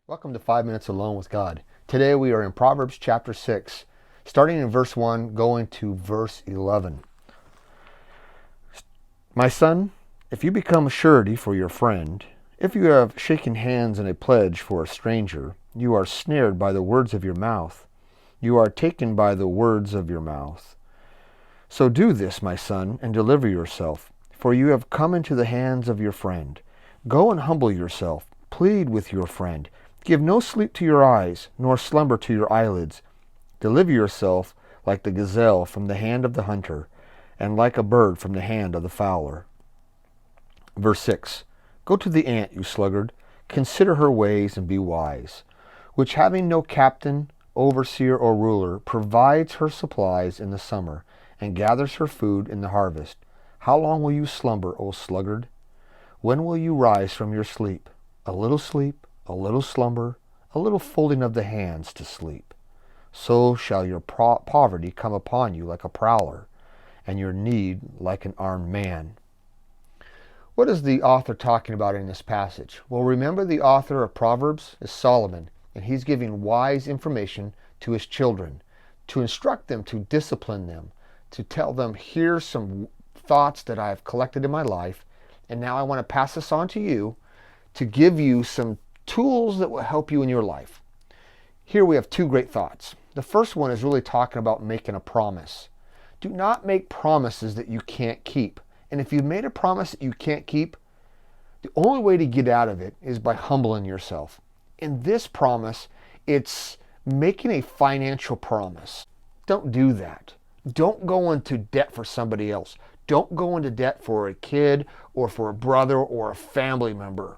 Welcome to 5 Minutes Alone with God. Today we are in Proverbs chapter 6, starting in verse 1, going to verse 11. My son, if you become a surety for your friend, if you have shaken hands in a pledge for a stranger, you are snared by the words of your mouth. You are taken by the words of your mouth. So do this, my son, and deliver yourself, for you have come into the hands of your friend. Go and humble yourself. Plead with your friend. Give no sleep to your eyes, nor slumber to your eyelids. Deliver yourself like the gazelle from the hand of the hunter, and like a bird from the hand of the fowler. Verse 6. Go to the ant, you sluggard. Consider her ways and be wise, which having no captain, overseer, or ruler, provides her supplies in the summer, and gathers her food in the harvest. How long will you slumber, O sluggard? When will you rise from your sleep? A little slumber, a little folding of the hands to sleep. So shall your poverty come upon you like a prowler, and your need like an armed man. What is the author talking about in this passage? Well, remember the author of Proverbs is Solomon, and he's giving wise information to his children, to instruct them, to discipline them, to tell them, here's some thoughts that I've collected in my life, and now I want to pass this on to you to give you some tools that will help you in your life. Here we have two great thoughts. The first one is really talking about making a promise. Do not make promises that you can't keep. And if you've made a promise that you can't keep, the only way to get out of it is by humbling yourself. In this promise, it's making a financial promise. Don't do that. Don't go into debt for somebody else. Don't go into debt for a kid or for a brother or a family member.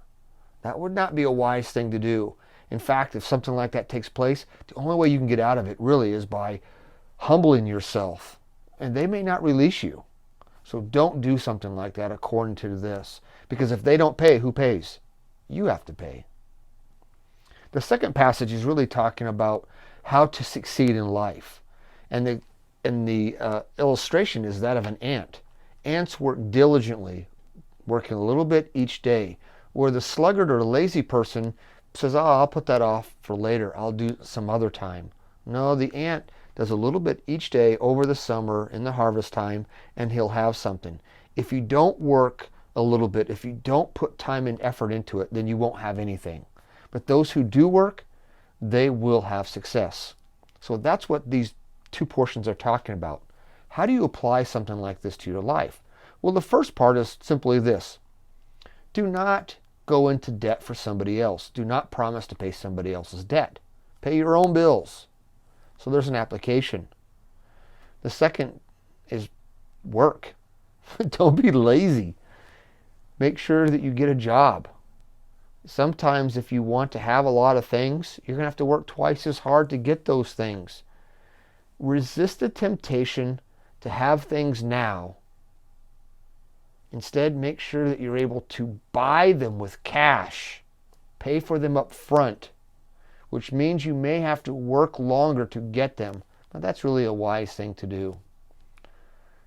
That would not be a wise thing to do. In fact, if something like that takes place, the only way you can get out of it really is by humbling yourself. And they may not release you. So don't do something like that according to this. Because if they don't pay, who pays? You have to pay. The second passage is really talking about how to succeed in life. And the illustration is that of an ant. Ants work diligently, working a little bit each day. Where the sluggard or the lazy person says, oh, I'll put that off for later. I'll do some other time. No, the ant does a little bit each day over the summer in the harvest time, and he'll have something. If you don't work a little bit, if you don't put time and effort into it, then you won't have anything. But those who do work, they will have success. So that's what these two portions are talking about. How do you apply something like this to your life? Well, the first part is simply this. Do not go into debt for somebody else. Do not promise to pay somebody else's debt. Pay your own bills. So there's an application. The second is work. Don't be lazy. Make sure that you get a job. Sometimes if you want to have a lot of things, you're going to have to work twice as hard to get those things. Resist the temptation to have things now. Instead, make sure that you're able to buy them with cash. Pay for them up front, which means you may have to work longer to get them. But that's really a wise thing to do.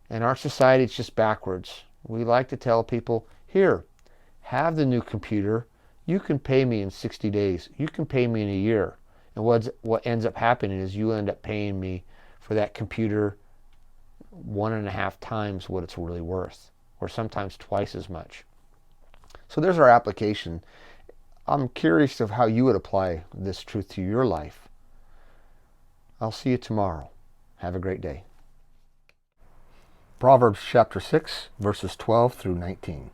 In our society, it's just backwards. We like to tell people, here, have the new computer. You can pay me in 60 days. You can pay me in a year. And what ends up happening is you end up paying me for that computer 1.5 times what it's really worth, or sometimes twice as much. So there's our application. I'm curious of how you would apply this truth to your life. I'll see you tomorrow. Have a great day. Proverbs chapter 6, verses 12 through 19.